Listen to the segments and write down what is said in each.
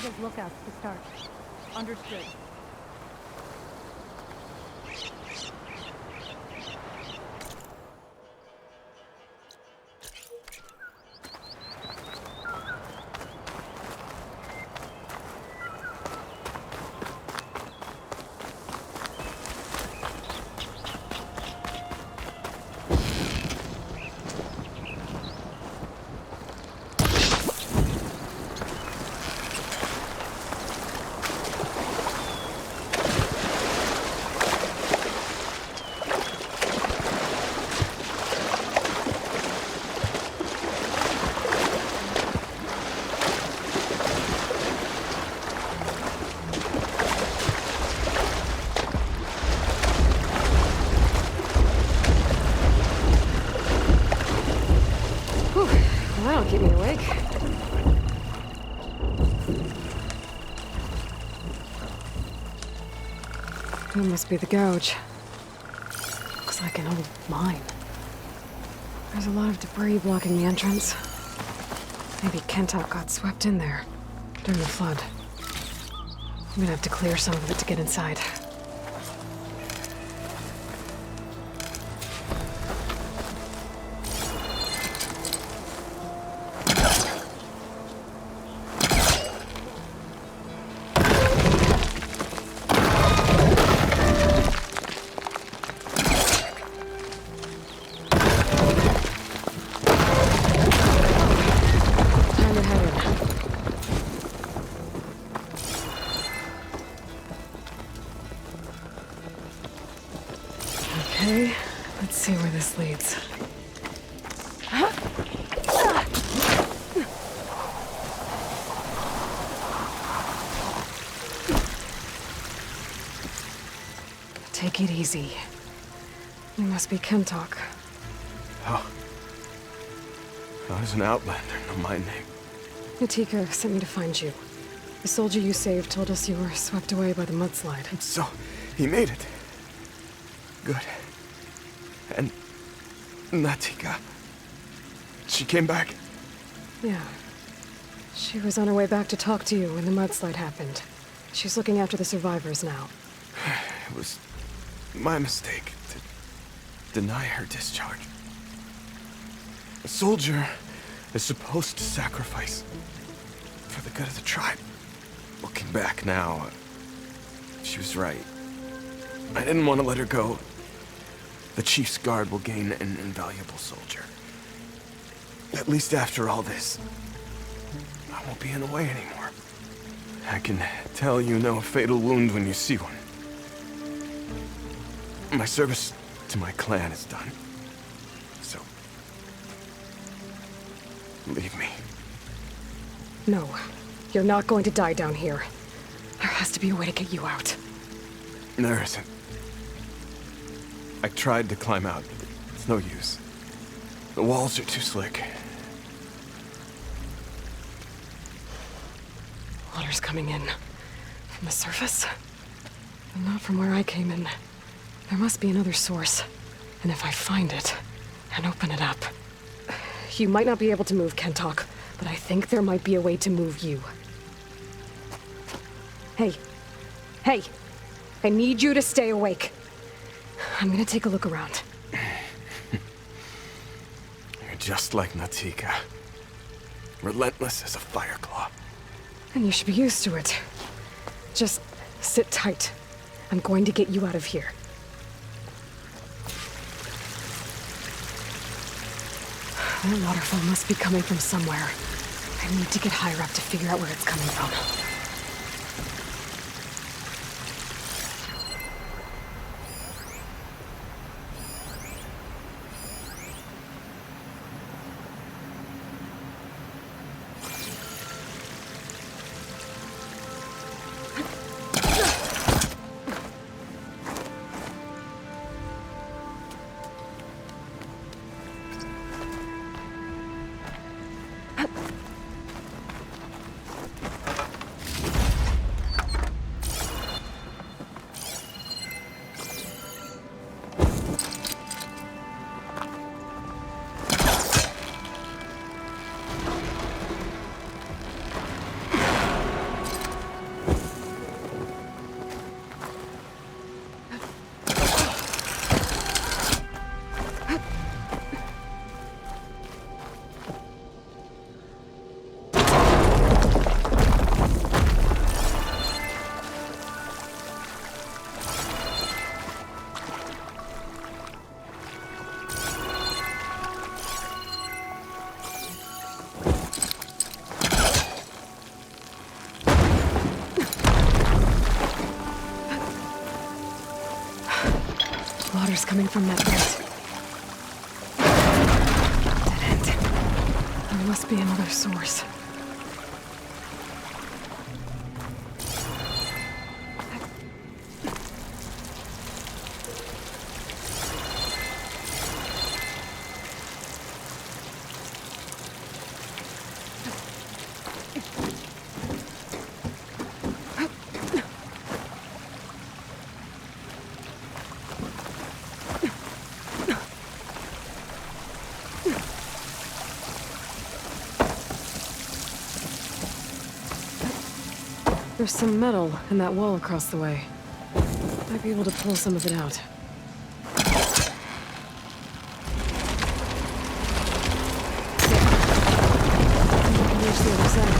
as lookouts to start. Understood. That'll keep me awake. That must be the gouge. Looks like an old mine. There's a lot of debris blocking the entrance. Maybe Kentok got swept in there during the flood. I'm gonna have to clear some of it to get inside. Okay, let's see where this leads. Take it easy. You must be Kentok. Oh. I was an outlander, no my name. Natika sent me to find you. The soldier you saved told us you were swept away by the mudslide. So, he made it. Good. And Natika, she came back? Yeah. She was on her way back to talk to you when the mudslide happened. She's looking after the survivors now. It was my mistake to deny her discharge. A soldier is supposed to sacrifice for the good of the tribe. Looking back now, she was right. I didn't want to let her go. The chief's guard will gain an invaluable soldier. At least after all this, I won't be in the way anymore. I can tell you know a fatal wound when you see one. My service to my clan is done. So, leave me. No, you're not going to die down here. There has to be a way to get you out. There isn't. I tried to climb out, but it's no use. The walls are too slick. Water's coming in. From the surface? But not from where I came in. There must be another source. And if I find it, and open it up... You might not be able to move, Kentok, but I think there might be a way to move you. Hey. Hey! I need you to stay awake. I'm gonna take a look around. You're just like Natika. Relentless as a fireclaw. And you should be used to it. Just sit tight. I'm going to get you out of here. That waterfall must be coming from somewhere. I need to get higher up to figure out where it's coming from. Water's coming from that vent. Dead end. There must be another source. There's some metal in that wall across the way. Might be able to pull some of it out. There's the other side.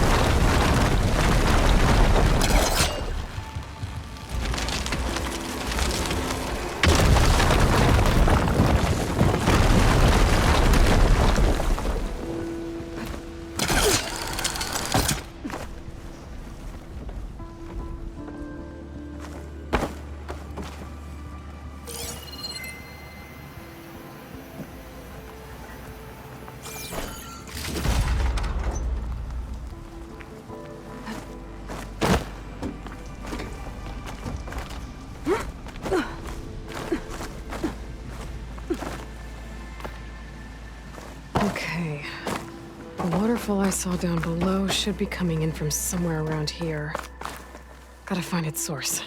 Okay. The waterfall I saw down below should be coming in from somewhere around here. Gotta find its source.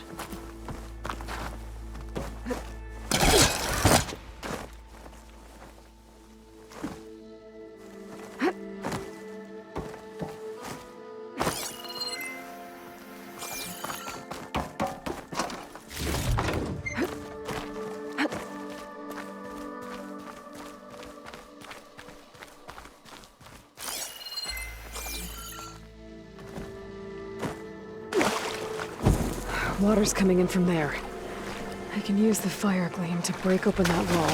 Water's coming in from there. I can use the fire gleam to break open that wall.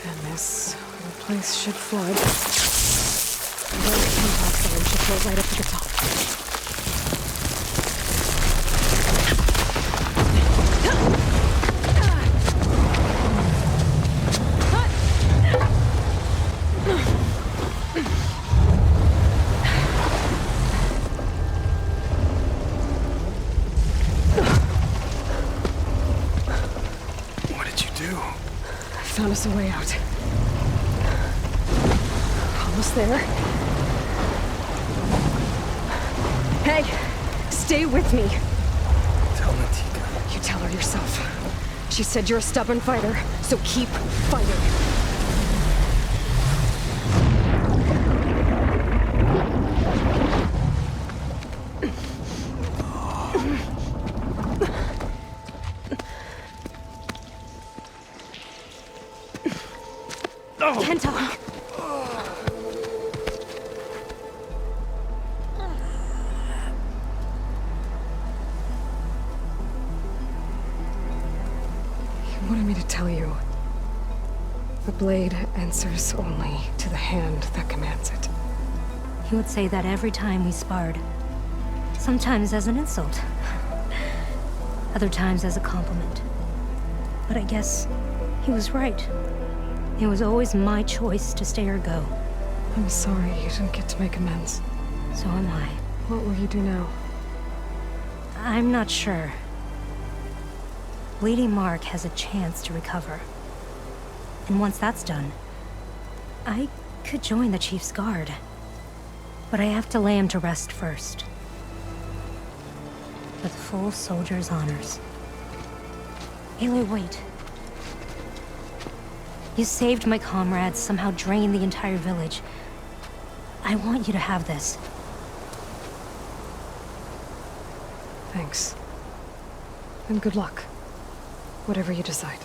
And this whole place should flood. The impact zone should float right up to the top. Found us a way out. Almost there. Hey, stay with me. Tell Natika. You tell her yourself. She said you're a stubborn fighter, so keep fighting. Kenta! You wanted me to tell you. The blade answers only to the hand that commands it. He would say that every time we sparred. Sometimes as an insult. Other times as a compliment. But I guess he was right. It was always my choice to stay or go. I'm sorry you didn't get to make amends. So am I. What will you do now? I'm not sure. Bleeding Mark has a chance to recover. And once that's done, I could join the Chief's Guard. But I have to lay him to rest first. With full soldier's honors. Aloy, wait. You saved my comrades, somehow drained the entire village. I want you to have this. Thanks. And good luck. Whatever you decide.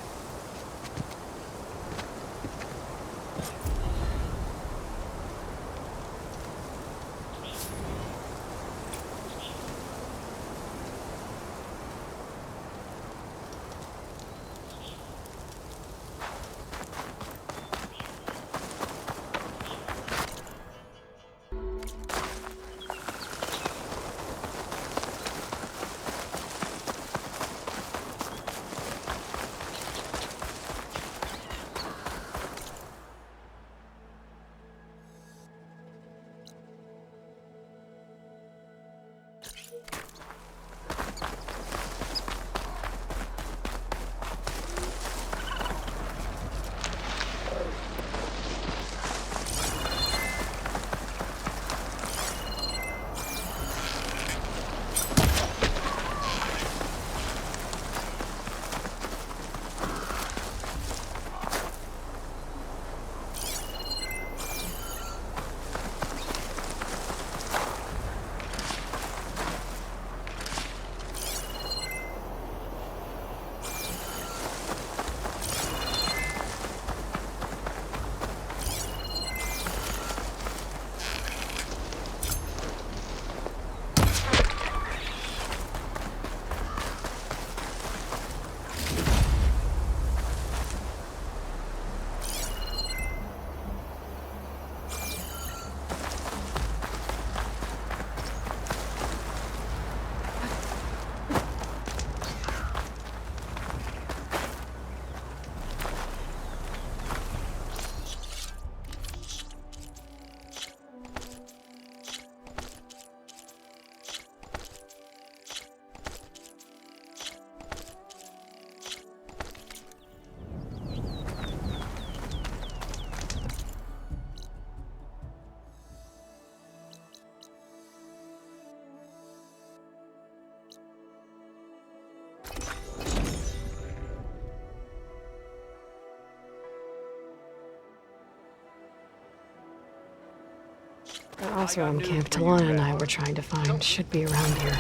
That Oseram camp Talana and I were trying to find should be around here.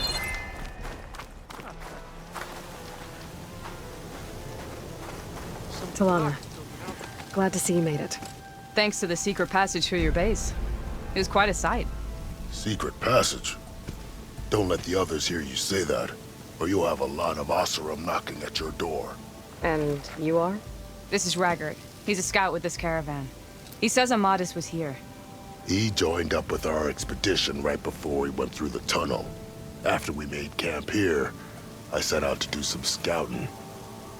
Talana, glad to see you made it. Thanks to the secret passage through your base. It was quite a sight. Secret passage? Don't let the others hear you say that, or you'll have a lot of Oseram knocking at your door. And you are? This is Raggart. He's a scout with this caravan. He says Amadis was here. He joined up with our expedition right before we went through the tunnel. After we made camp here, I set out to do some scouting.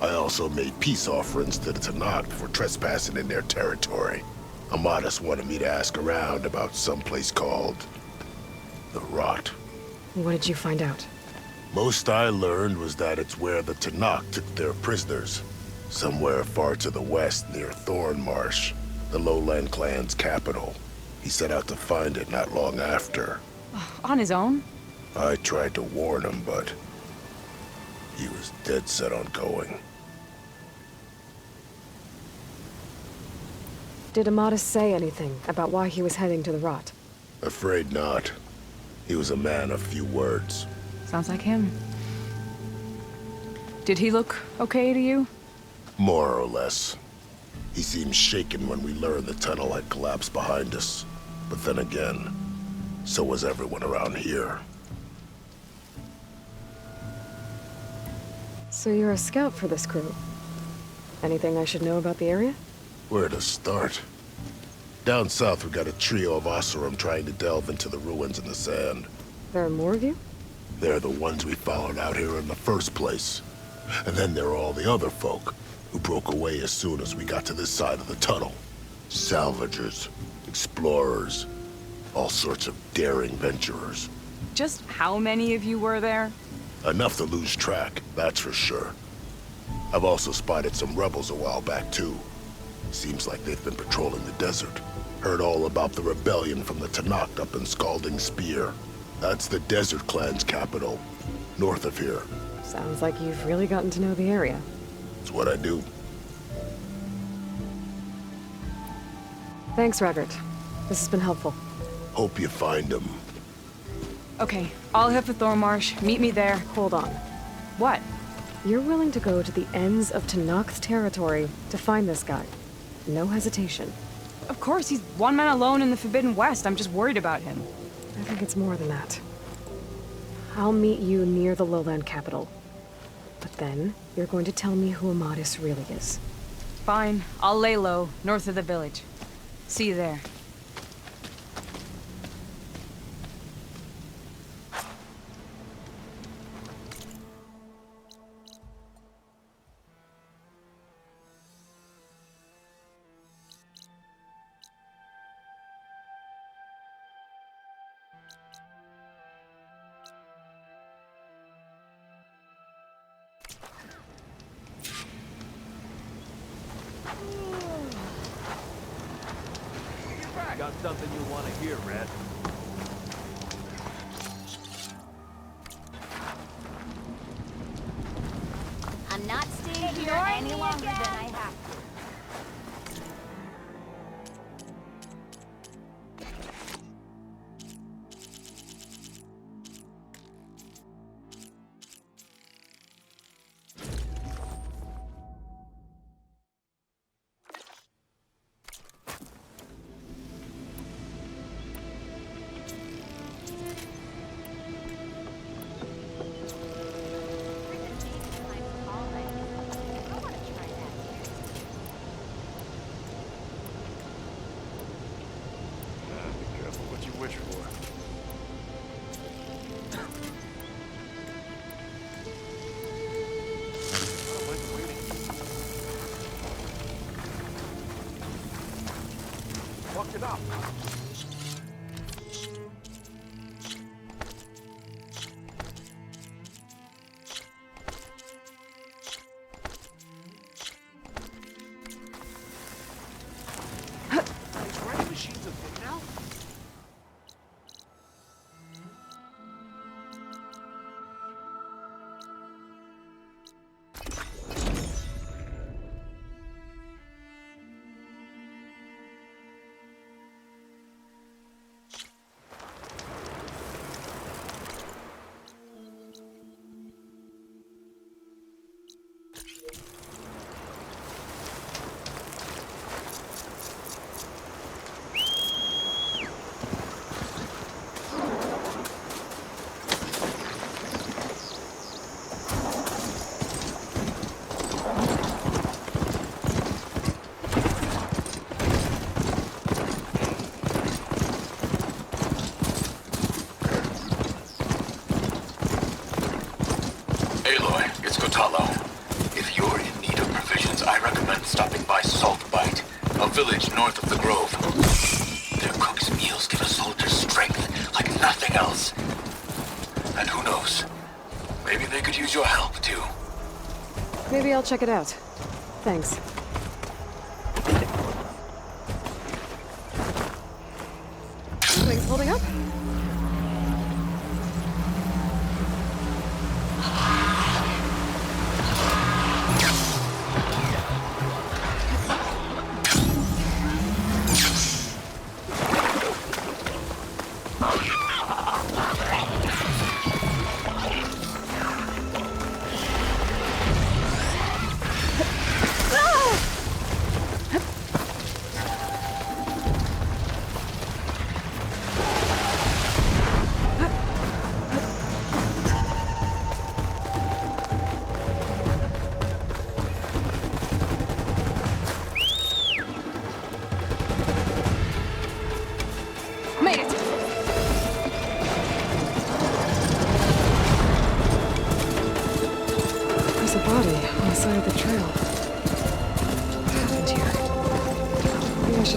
I also made peace offerings to the Tanakh for trespassing in their territory. Amadis wanted me to ask around about some place called the Rot. What did you find out? Most I learned was that it's where the Tanakh took their prisoners. Somewhere far to the west near Thornmarsh, the Lowland clan's capital. He set out to find it not long after. On his own? I tried to warn him, but he was dead set on going. Did Amadis say anything about why he was heading to the Rot? Afraid not. He was a man of few words. Sounds like him. Did he look okay to you? More or less. He seemed shaken when we learned the tunnel had collapsed behind us. But then again, so was everyone around here. So you're a scout for this crew. Anything I should know about the area? Where to start? Down south we got a trio of Oseram trying to delve into the ruins in the sand. There are more of you? They're the ones we followed out here in the first place. And then there are all the other folk, who broke away as soon as we got to this side of the tunnel. Salvagers, explorers, all sorts of daring venturers. Just how many of you were there? Enough to lose track, that's for sure. I've also spotted some rebels a while back too. Seems like they've been patrolling the desert. Heard all about the rebellion from the Tanakh up in Scalding Spear. That's the Desert Clan's capital, north of here. Sounds like you've really gotten to know the area. It's what I do. Thanks, Raggart. This has been helpful. Hope you find them. Okay, I'll head for Thornmarsh. Meet me there. Hold on. What? You're willing to go to the ends of Tanakh's territory to find this guy. No hesitation. Of course, he's one man alone in the Forbidden West. I'm just worried about him. I think it's more than that. I'll meet you near the lowland capital. But then, you're going to tell me who Amadis really is. Fine, I'll lay low, north of the village. See you there. Got something you want to hear, Red? I'm not staying here any longer than I have to. Be careful what you wish for. Fucked it up. These writing machines a thing now? Aloy, it's Kotalo. If you're in need of provisions, I recommend stopping by Salt Bite, a village north of the Grove. Their cook's meals give a soldier strength like nothing else. And who knows? Maybe they could use your help, too. Maybe I'll check it out. Thanks. Things holding up?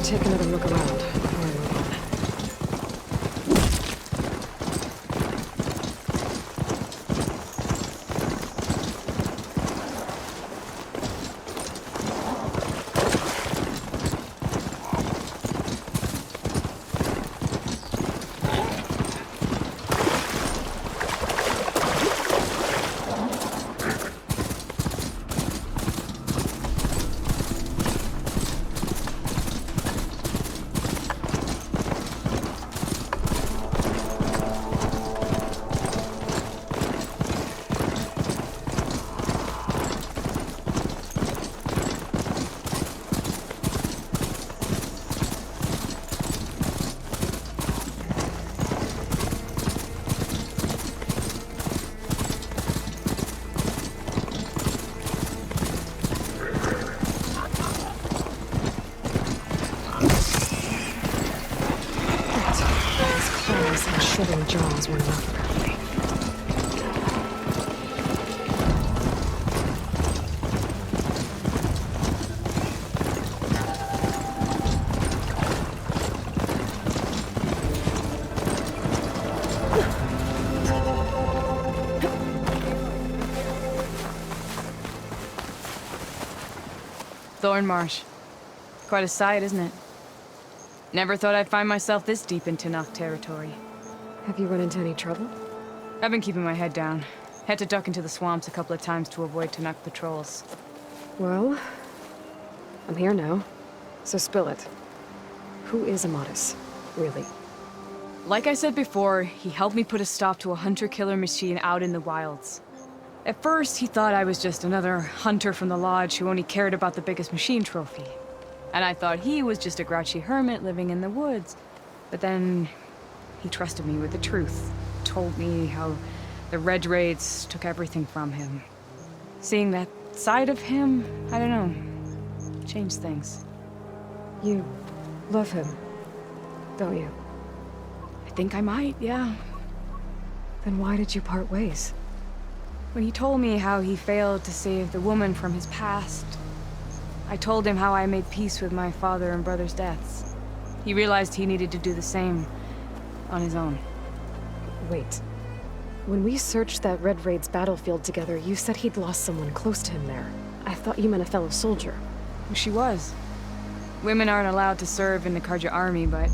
Take another look around before I move on. Shriveling jaws weren't enough, apparently. Thorn Marsh. Quite a sight, isn't it? Never thought I'd find myself this deep into Noct territory. Have you run into any trouble? I've been keeping my head down. Had to duck into the swamps a couple of times to avoid Tenakth patrols. Well, I'm here now, so spill it. Who is Amadis, really? Like I said before, he helped me put a stop to a hunter-killer machine out in the wilds. At first, he thought I was just another hunter from the lodge who only cared about the biggest machine trophy. And I thought he was just a grouchy hermit living in the woods. But then he trusted me with the truth. Told me how the Red Raids took everything from him. Seeing that side of him, I don't know, changed things. You love him, don't you? I think I might, yeah. Then why did you part ways? When he told me how he failed to save the woman from his past, I told him how I made peace with my father and brother's deaths. He realized he needed to do the same on his own. Wait. When we searched that Red Raid's battlefield together, you said he'd lost someone close to him there. I thought you meant a fellow soldier. She was. Women aren't allowed to serve in the Karja army, but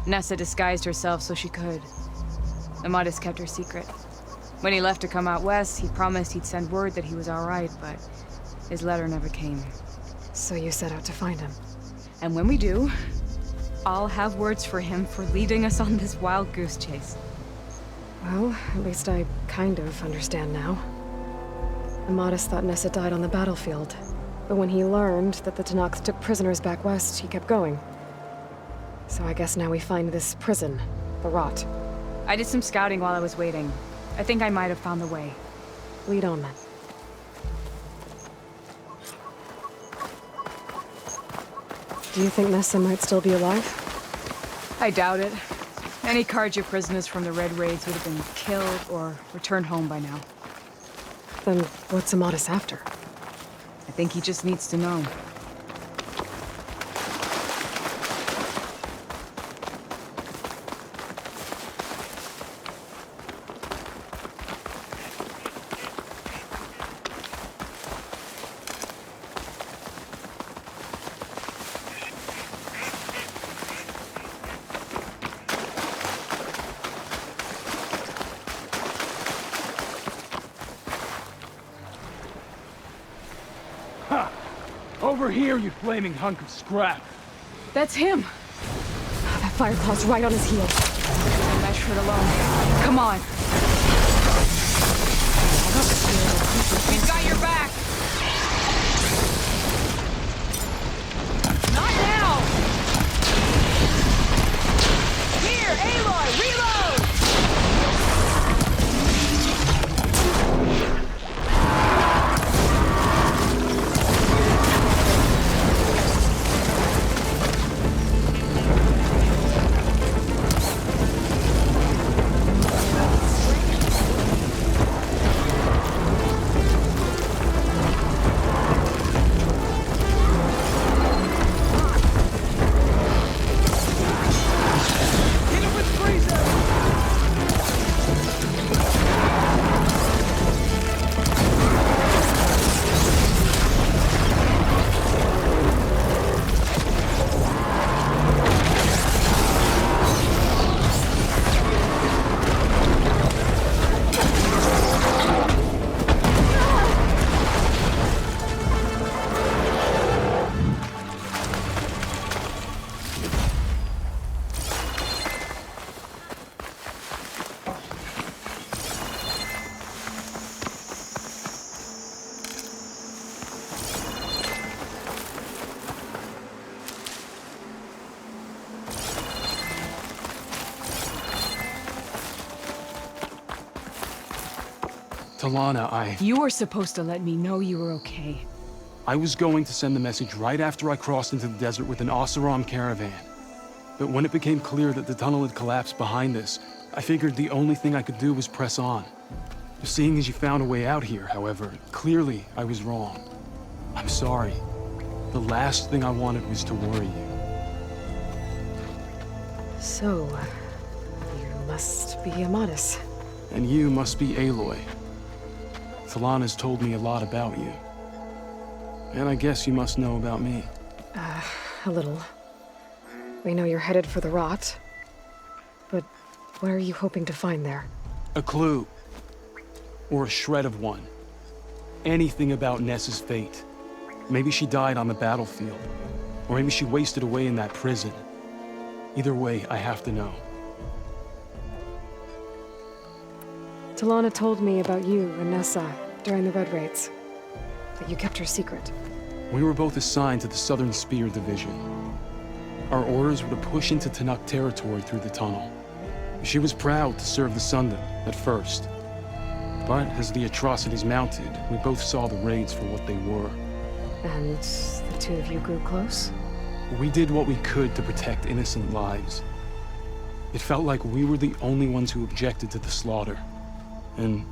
Nessa disguised herself so she could. Amadis kept her secret. When he left to come out west, he promised he'd send word that he was all right, but his letter never came. So you set out to find him. And when we do, I'll have words for him for leading us on this wild goose chase. Well, at least I kind of understand now. Amadis thought Nessa died on the battlefield, but when he learned that the Tenakth took prisoners back west, he kept going. So I guess now we find this prison, the Rot. I did some scouting while I was waiting. I think I might have found the way. Lead on, then. Do you think Nessa might still be alive? I doubt it. Any Karja prisoners from the Red Raids would have been killed or returned home by now. Then what's Amatis after? I think he just needs to know. Over here, you flaming hunk of scrap! That's him! That Firepaw's right on his heels. Don't measure it alone. Come on. We've got your back! Not now! Here, Aloy, reload! Talana, You were supposed to let me know you were okay. I was going to send the message right after I crossed into the desert with an Oseram caravan. But when it became clear that the tunnel had collapsed behind us, I figured the only thing I could do was press on. Seeing as you found a way out here, however, clearly I was wrong. I'm sorry. The last thing I wanted was to worry you. So, you must be Amatis. And you must be Aloy. Talana's told me a lot about you. And I guess you must know about me. A little. We know you're headed for the rot. But what are you hoping to find there? A clue. Or a shred of one. Anything about Nessa's fate. Maybe she died on the battlefield. Or maybe she wasted away in that prison. Either way, I have to know. Talana told me about you and Nessa during the Red Raids. That you kept her secret. We were both assigned to the Southern Spear Division. Our orders were to push into Tanuk territory through the tunnel. She was proud to serve the Sundom at first. But as the atrocities mounted, we both saw the raids for what they were. And the two of you grew close? We did what we could to protect innocent lives. It felt like we were the only ones who objected to the slaughter. And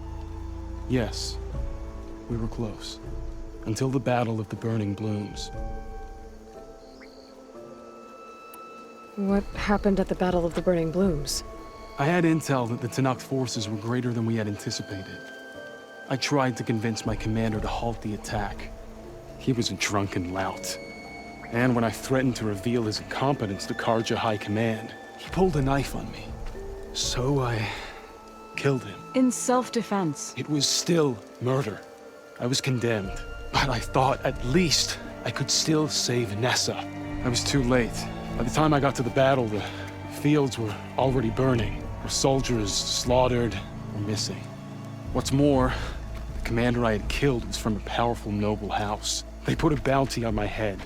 yes, we were close. Until the Battle of the Burning Blooms. What happened at the Battle of the Burning Blooms? I had intel that the Tanuk forces were greater than we had anticipated. I tried to convince my commander to halt the attack. He was a drunken lout. And when I threatened to reveal his incompetence to Karja High Command, he pulled a knife on me. So I killed him. In self-defense. It was still murder. I was condemned. But I thought at least I could still save Nessa. I was too late. By the time I got to the battle, the fields were already burning. Our soldiers slaughtered or missing. What's more, the commander I had killed was from a powerful noble house. They put a bounty on my head.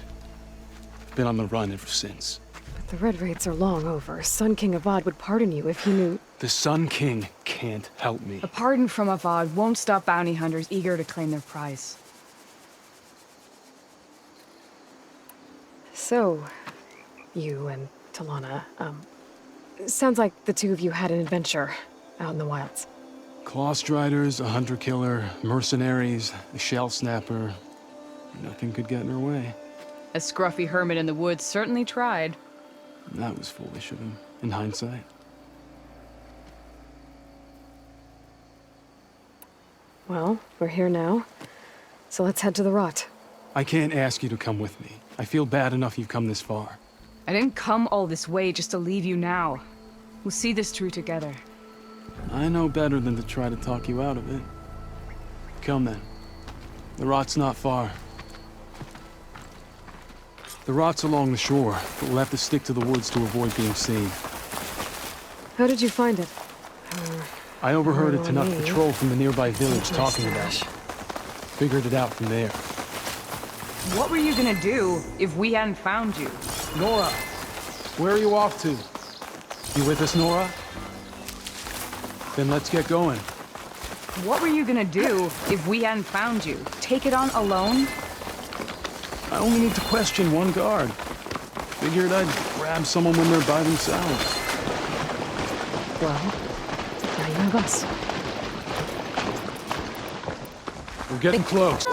I've been on the run ever since. But the Red Raids are long over. Sun King Avad would pardon you if he knew... The Sun King can't help me. A pardon from Avad won't stop bounty hunters eager to claim their prize. So, you and Talana, sounds like the two of you had an adventure out in the wilds. Claw striders, a hunter-killer, mercenaries, a shell snapper. Nothing could get in her way. A scruffy hermit in the woods certainly tried. That was foolish of him, in hindsight. Well, we're here now. So let's head to the rot. I can't ask you to come with me. I feel bad enough you've come this far. I didn't come all this way just to leave you now. We'll see this through together. I know better than to try to talk you out of it. Come then. The rot's not far. The rot's along the shore, but we'll have to stick to the woods to avoid being seen. How did you find it? I overheard a Tanuk me. patrol from the nearby village Nice talking about stash. it. Figured it out from there. What were you gonna do if we hadn't found you? Nora! Where are you off to? You with us, Nora? Then let's get going. What were you gonna do if we hadn't found you? Take it on alone? I only need to question one guard. Figured I'd grab someone when they're by themselves. Well, now you have us. We're getting close.